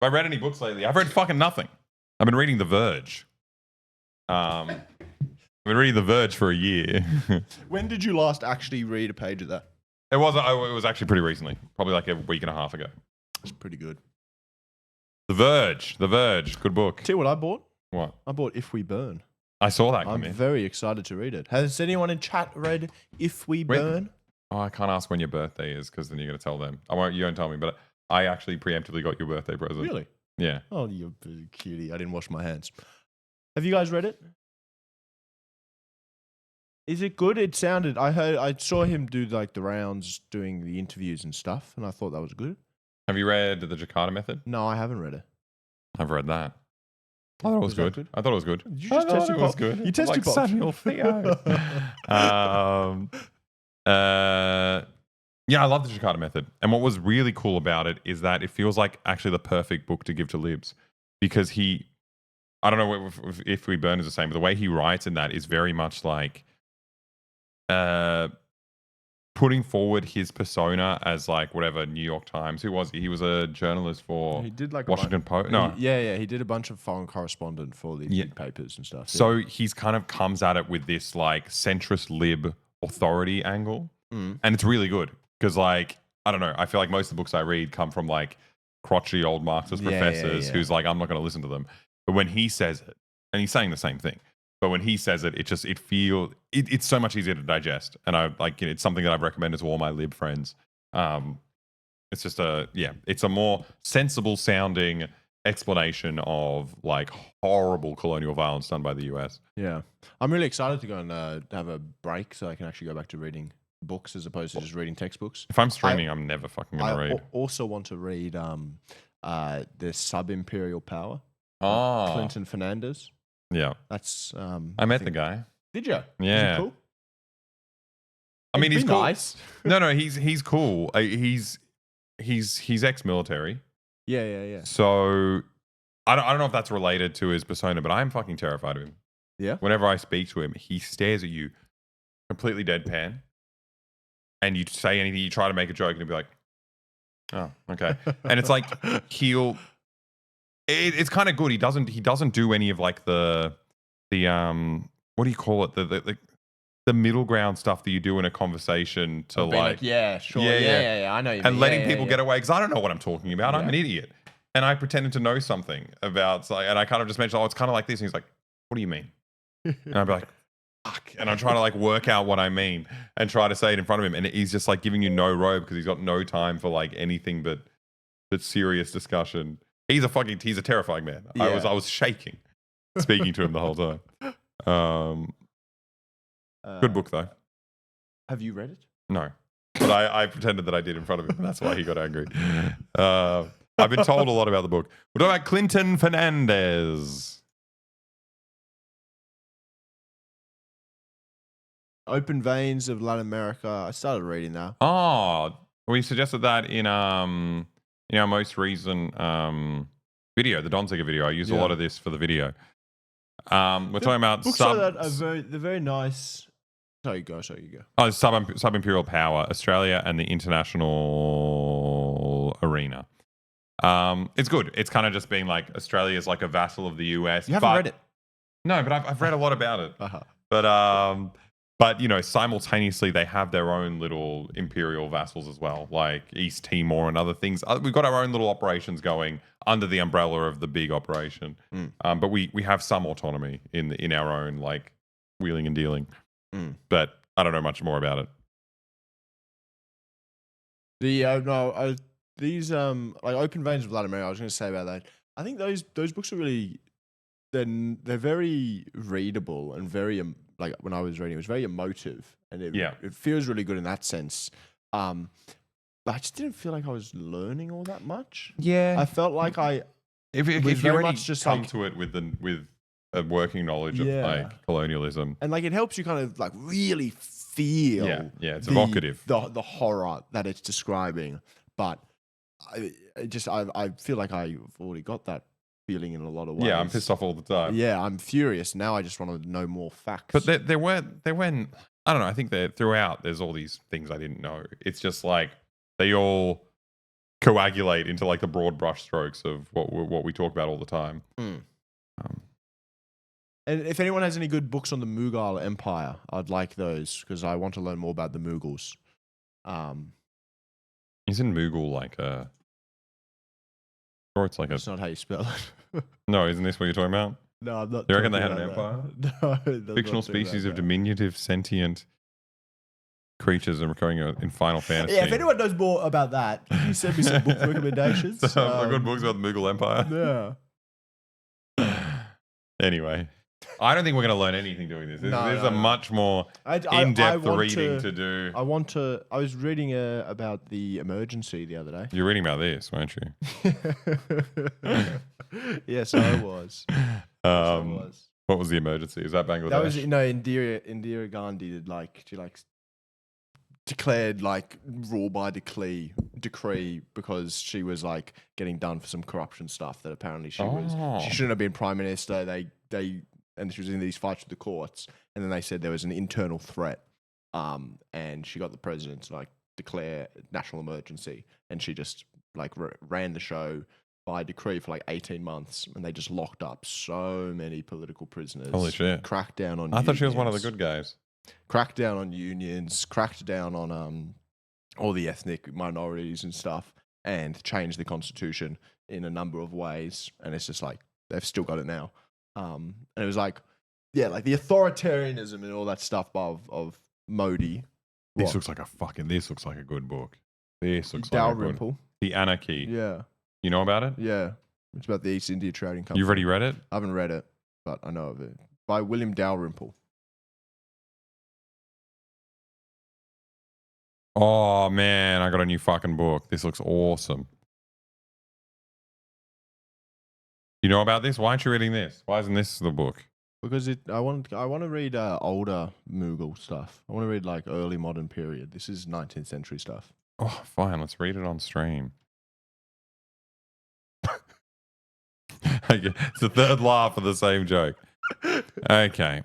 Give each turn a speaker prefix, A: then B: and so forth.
A: I read any books lately? I've read fucking nothing. I've been reading The Verge. I've been reading The Verge for a year.
B: When did you last actually read a page of that?
A: It was actually pretty recently, probably like a week and a half ago.
B: It's pretty good.
A: The Verge, good book.
B: Tell you what I bought?
A: What?
B: I bought If We Burn.
A: I saw that come
B: I'm
A: in.
B: very excited to read it. Has anyone in chat read If We Burn?
A: Oh, I can't ask when your birthday is because then you're going to tell them. You won't tell me, but I actually preemptively got your birthday present.
B: Really?
A: Yeah.
B: Oh, you're a cutie. I didn't wash my hands. Have you guys read it? Is it good? I saw him do like the rounds doing the interviews and stuff, and I thought that was good.
A: Have you read The Jakarta Method?
B: No, I haven't read it.
A: I've read that. I thought it was good. I thought it was good.
B: Did you just test your pop?
A: Good.
B: You tested
A: like Samuel Theo. Yeah, I love The Jakarta Method. And what was really cool about it is that it feels like actually the perfect book to give to Libs because I don't know if We Burn is the same, but the way he writes in that is very much like putting forward his persona as like whatever New York Times. Who was he? He was a journalist for
B: he did like
A: Washington Post. No,
B: he did a bunch of foreign correspondent for the big papers and stuff.
A: So he's kind of comes at it with this like centrist lib authority angle, and it's really good because like I don't know, I feel like most of the books I read come from like crotchety old Marxist professors who's like I'm not going to listen to them, but when he says it, and he's saying the same thing. But when he says it, it's so much easier to digest, and I like it's something that I've recommended to all my lib friends. It's just it's a more sensible sounding explanation of like horrible colonial violence done by the US.
B: Yeah, I'm really excited to go and have a break so I can actually go back to reading books as opposed to just reading textbooks.
A: If I'm streaming, I'm never fucking gonna read.
B: I also want to read the Sub-Imperial Power. Clinton Fernandez.
A: Yeah,
B: that's.
A: I met the guy.
B: Did you?
A: Yeah.
B: Is he cool?
A: I mean, he's cool.
B: Nice.
A: No, he's cool. He's ex-military.
B: Yeah.
A: So I don't know if that's related to his persona, but I'm fucking terrified of him.
B: Yeah.
A: Whenever I speak to him, he stares at you, completely deadpan, and you say anything, you try to make a joke, and he'll be like, "Oh, okay," and it's like It's kind of good. He doesn't do any of like the what do you call it? The middle ground stuff that you do in a conversation to like
B: yeah, sure. Yeah. I know you mean.
A: And letting people get away because I don't know what I'm talking about.
B: Yeah.
A: I'm an idiot. And I pretended to know something about and I kind of just mentioned, it's kind of like this. And he's like, what do you mean? And I'd be like, fuck. And I'm trying to like work out what I mean and try to say it in front of him. And he's just like giving you no rope because he's got no time for like anything but serious discussion. He's a terrifying man.
B: Yeah.
A: I was shaking speaking to him the whole time. Good book though.
B: Have you read it?
A: No, but I pretended that I did in front of him, and that's why he got angry. I've been told a lot about the book. We're talking about Clinton Fernandez.
B: Open Veins of Latin America. I started reading that.
A: Oh, we suggested that in our most recent video, the Donziger video. I used a lot of this for the video. We're talking about
B: books like that are they're very nice. Sorry, you go.
A: Oh, Sub-Imperial Power, Australia and the international arena. It's good. It's kind of just being like Australia is like a vassal of the US.
B: You haven't read it?
A: No, but I've read a lot about it. But simultaneously they have their own little imperial vassals as well, like East Timor and other things. We've got our own little operations going under the umbrella of the big operation. But we have some autonomy in our own like wheeling and dealing. But I don't know much more about it.
B: These like Open Veins of Latin America. I was going to say about that. I think those books are really they're very readable and very like when I was reading, it was very emotive and it feels really good in that sense. But I just didn't feel like I was learning all that much.
A: Yeah,
B: I felt like
A: if you already
B: just
A: come
B: like,
A: to it with a working knowledge of like colonialism,
B: and like it helps you kind of like really feel
A: it's evocative,
B: the horror that it's describing. But I feel like I've already got that feeling in a lot of ways.
A: Yeah, I'm pissed off all the time.
B: Yeah, I'm furious now. I just want to know more facts.
A: But there were I don't know. I think that throughout there's all these things I didn't know. It's just like they all coagulate into like the broad brushstrokes of what we talk about all the time.
B: And if anyone has any good books on the Mughal Empire, I'd like those because I want to learn more about the Mughals.
A: Isn't Mughal like a... Or it's like
B: That's not how you spell it.
A: No, isn't this what you're talking about?
B: No, I'm not.
A: Do you reckon they had an empire?
B: No.
A: Fictional species of diminutive sentient creatures are occurring in Final Fantasy.
B: Yeah, if anyone knows more about that, can you send me some book recommendations?
A: Good books about the Mughal Empire.
B: Yeah.
A: Anyway, I don't think we're going to learn anything doing this. There's a much more in-depth reading to do.
B: I was reading about the emergency the other day.
A: You're reading about this, weren't you?
B: Yes, I was.
A: What was the emergency? Is that Bangladesh?
B: That was Indira Gandhi did declared rule by decree because she was getting done for some corruption stuff that apparently she shouldn't have been prime minister. And she was in these fights with the courts, and then they said there was an internal threat, and she got the president to declare national emergency, and she just ran the show by decree for 18 months, and they just locked up so many political prisoners.
A: Holy shit!
B: Cracked down on.
A: I thought she was one of the good guys.
B: Cracked down on unions, cracked down on all the ethnic minorities and stuff, and changed the constitution in a number of ways. And it's just they've still got it now. And it was the authoritarianism and all that stuff of Modi.
A: This looks like a good book. This looks
B: Dalrymple.
A: The Anarchy.
B: Yeah.
A: You know about it?
B: Yeah. It's about the East India Trading Company.
A: You've already read it?
B: I haven't read it, but I know of it. By William Dalrymple.
A: Oh, man, I got a new fucking book. This looks awesome. You know about this? Why aren't you reading this? Why isn't this the book?
B: Because I want to read older Mughal stuff. I want to read early modern period. This is 19th century stuff.
A: Oh, fine. Let's read it on stream. It's the third laugh of the same joke. Okay.